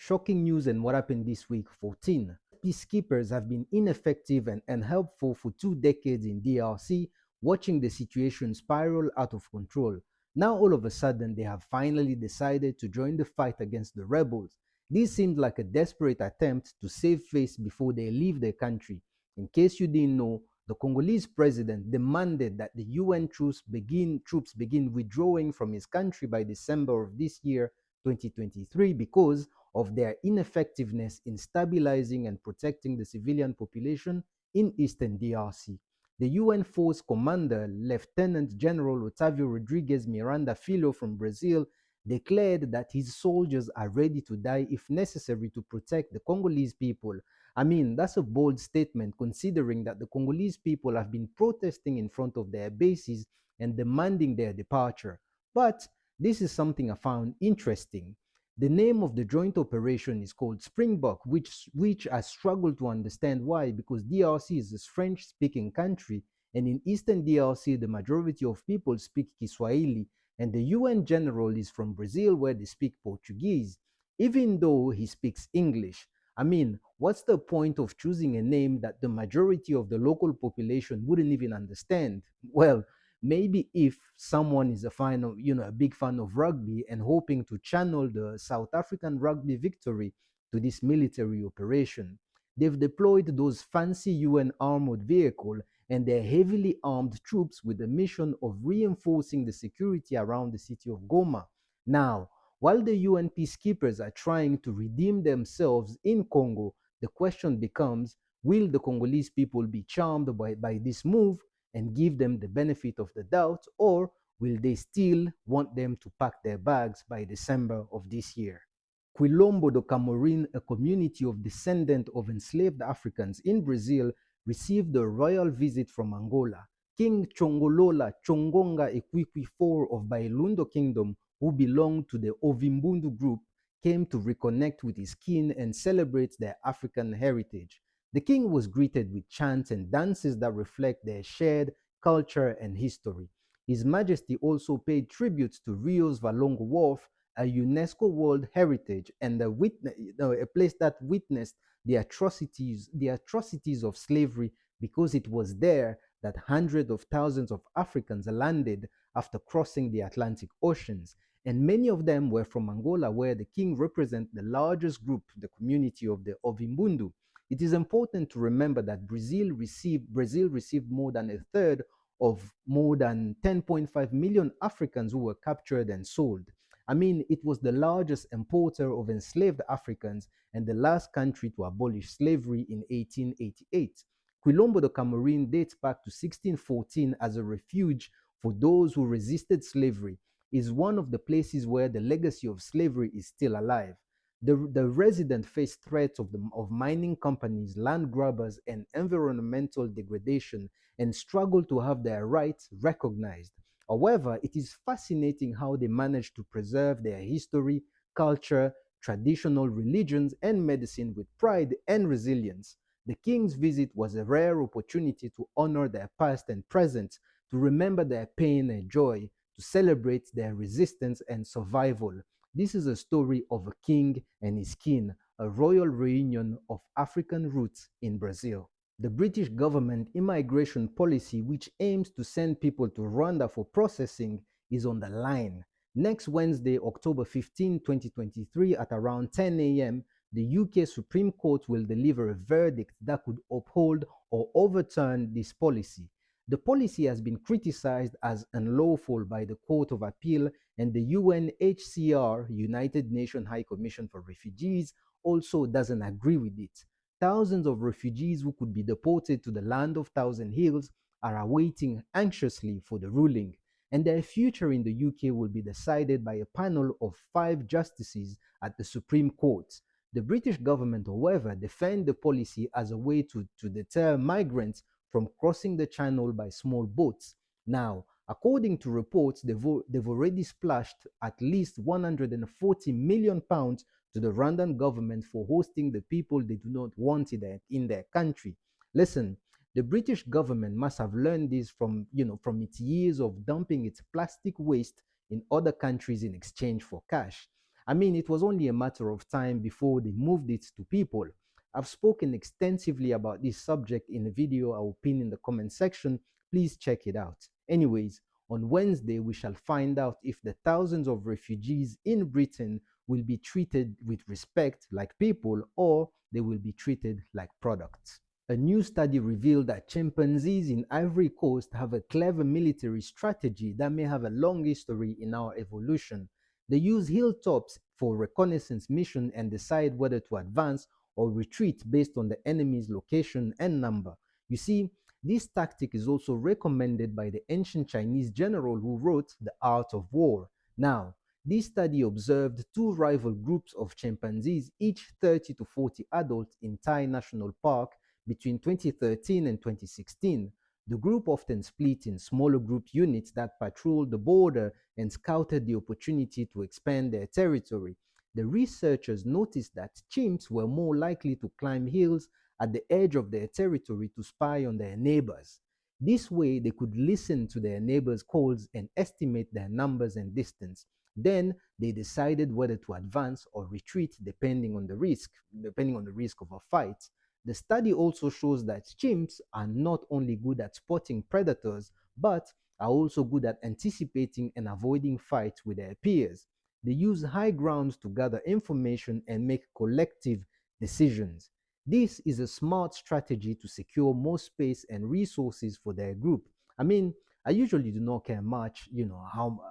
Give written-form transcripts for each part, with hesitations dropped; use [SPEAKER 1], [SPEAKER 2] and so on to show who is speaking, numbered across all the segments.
[SPEAKER 1] Shocking news and what happened this week. 14. Peacekeepers have been ineffective and unhelpful for 2 decades in DRC, watching the situation spiral out of control. Now, all of a sudden, they have finally decided to join the fight against the rebels. This seemed like a desperate attempt to save face before they leave their country. In case you didn't know, the Congolese president demanded that the UN troops begin withdrawing from his country by December of this year, 2023, because of their ineffectiveness in stabilizing and protecting the civilian population in eastern DRC. The UN force commander, Lieutenant General Otávio Rodrigues Miranda Filho from Brazil, declared that his soldiers are ready to die if necessary to protect the Congolese people. I mean, that's a bold statement considering that the Congolese people have been protesting in front of their bases and demanding their departure. But this is something I found interesting. The name of the joint operation is called Springbok, which I struggle to understand why, because DRC is a French-speaking country, and in Eastern DRC, the majority of people speak Kiswahili, and the UN general is from Brazil, where they speak Portuguese, even though he speaks English. I mean, what's the point of choosing a name that the majority of the local population wouldn't even understand? Well, maybe if someone is a big fan of rugby and hoping to channel the South African rugby victory to this military operation. They've deployed those fancy UN armored vehicles and their heavily armed troops with the mission of reinforcing the security around the city of Goma. Now, while the UN peacekeepers are trying to redeem themselves in Congo, the question becomes, will the Congolese people be charmed by this move and give them the benefit of the doubt, or will they still want them to pack their bags by December of this year? Quilombo do Camorim, a community of descendants of enslaved Africans in Brazil, received a royal visit from Angola. King Chongolola Chongonga Equiqui IV of Bailundo Kingdom, who belonged to the Ovimbundu group, came to reconnect with his kin and celebrate their African heritage. The king was greeted with chants and dances that reflect their shared culture and history. His Majesty also paid tribute to Rio's Valongo Wharf, a UNESCO World Heritage and a place that witnessed the atrocities of slavery, because it was there that hundreds of thousands of Africans landed after crossing the Atlantic Oceans. And many of them were from Angola, where the king represents the largest group, the community of the Ovimbundu. It is important to remember that Brazil received more than a third of more than 10.5 million Africans who were captured and sold. I mean, it was the largest importer of enslaved Africans and the last country to abolish slavery in 1888. Quilombo do Camorim dates back to 1614 as a refuge for those who resisted slavery. Is one of the places where the legacy of slavery is still alive. The residents face threats of mining companies, land grabbers, and environmental degradation, and struggle to have their rights recognized. However, it is fascinating how they manage to preserve their history, culture, traditional religions, and medicine with pride and resilience. The king's visit was a rare opportunity to honor their past and present, to remember their pain and joy, to celebrate their resistance and survival. This is a story of a king and his kin, a royal reunion of African roots in Brazil. The British government immigration policy, which aims to send people to Rwanda for processing, is on the line. Next Wednesday, October 15, 2023, at around 10 a.m., the UK Supreme Court will deliver a verdict that could uphold or overturn this policy. The policy has been criticized as unlawful by the Court of Appeal, and the UNHCR, United Nations High Commission for Refugees, also doesn't agree with it. Thousands of refugees who could be deported to the land of Thousand Hills are awaiting anxiously for the ruling, and their future in the UK will be decided by a panel of 5 justices at the Supreme Court. The British government, however, defend the policy as a way to deter migrants from crossing the channel by small boats. Now, according to reports, they've already splashed at least £140 million to the Rwandan government for hosting the people they do not want in their country. Listen, the British government must have learned this from its years of dumping its plastic waste in other countries in exchange for cash. I mean, it was only a matter of time before they moved it to people. I've spoken extensively about this subject in a video I will pin in the comment section. Please check it out. Anyways, on Wednesday, we shall find out if the thousands of refugees in Britain will be treated with respect like people, or they will be treated like products. A new study revealed that chimpanzees in Ivory Coast have a clever military strategy that may have a long history in our evolution. They use hilltops for reconnaissance mission and decide whether to advance or retreat based on the enemy's location and number. You see, this tactic is also recommended by the ancient Chinese general who wrote The Art of War. Now, this study observed two rival groups of chimpanzees, each 30 to 40 adults, in Tai National Park between 2013 and 2016. The group often split in smaller group units that patrolled the border and scouted the opportunity to expand their territory. The researchers noticed that chimps were more likely to climb hills at the edge of their territory to spy on their neighbors. This way, they could listen to their neighbors' calls and estimate their numbers and distance. Then they decided whether to advance or retreat depending on the risk of a fight. The study also shows that chimps are not only good at spotting predators, but are also good at anticipating and avoiding fights with their peers. They use high ground to gather information and make collective decisions. This is a smart strategy to secure more space and resources for their group. I mean, I usually do not care much,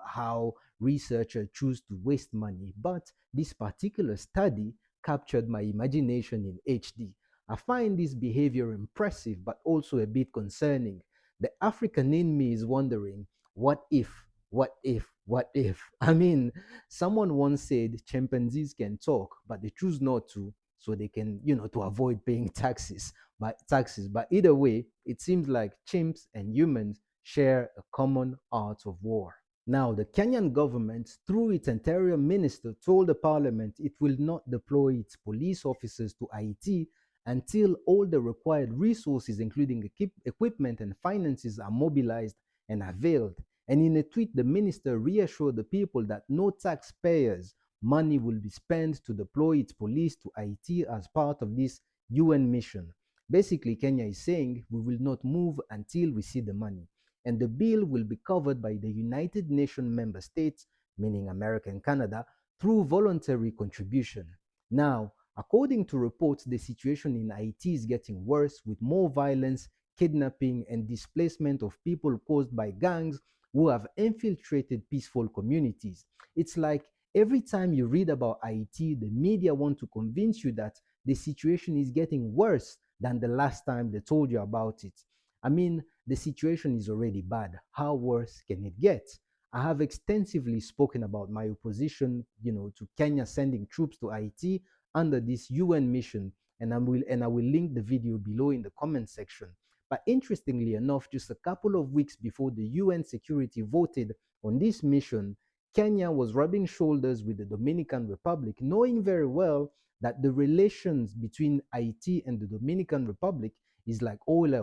[SPEAKER 1] how researchers choose to waste money, but this particular study captured my imagination in HD. I find this behavior impressive, but also a bit concerning. The African in me is wondering, what if, what if, what if? I mean, someone once said chimpanzees can talk, but they choose not to, so they can, to avoid paying taxes. But either way, it seems like chimps and humans share a common art of war. Now, the Kenyan government, through its interior minister, told the parliament it will not deploy its police officers to Haiti until all the required resources, including equipment and finances, are mobilized and availed. And in a tweet, the minister reassured the people that no taxpayers' money will be spent to deploy its police to Haiti as part of this UN mission. Basically, Kenya is saying we will not move until we see the money. And the bill will be covered by the United Nations member states, meaning America and Canada, through voluntary contribution. Now, according to reports, the situation in Haiti is getting worse, with more violence, kidnapping, and displacement of people caused by gangs who have infiltrated peaceful communities. It's like every time you read about Haiti, the media want to convince you that the situation is getting worse than the last time they told you about it. I mean, the situation is already bad. How worse can it get? I have extensively spoken about my opposition, to Kenya sending troops to Haiti under this UN mission, and I will link the video below in the comment section. But interestingly enough, just a couple of weeks before the UN security voted on this mission, Kenya was rubbing shoulders with the Dominican Republic, knowing very well that the relations between Haiti and the Dominican Republic is like oil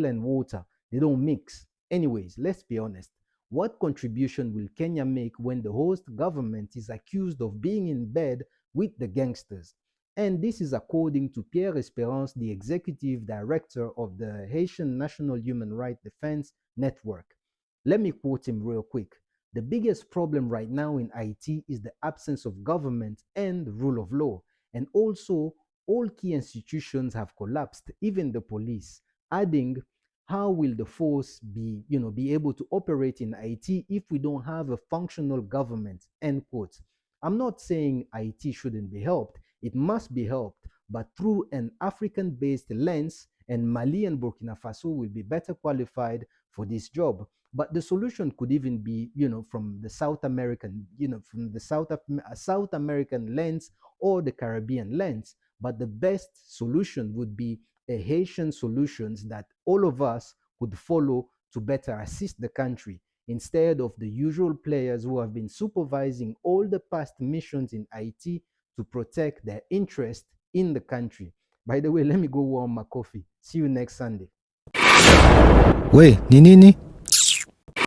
[SPEAKER 1] and water. They don't mix. Anyways, let's be honest. What contribution will Kenya make when the host government is accused of being in bed with the gangsters? And this is according to Pierre Esperance, the executive director of the Haitian National Human Rights Defense Network. Let me quote him real quick. The biggest problem right now in Haiti is the absence of government and the rule of law. And also, all key institutions have collapsed, even the police. Adding, how will the force be able to operate in Haiti if we don't have a functional government? End quote. I'm not saying Haiti shouldn't be helped. It must be helped, but through an African-based lens, and Mali and Burkina Faso will be better qualified for this job. But the solution could even be, from the South American, South American lens or the Caribbean lens. But the best solution would be a Haitian solutions that all of us could follow to better assist the country, instead of the usual players who have been supervising all the past missions in Haiti to protect their interest in the country. By the way, let me go warm my coffee. See you next Sunday.
[SPEAKER 2] We, ni nini?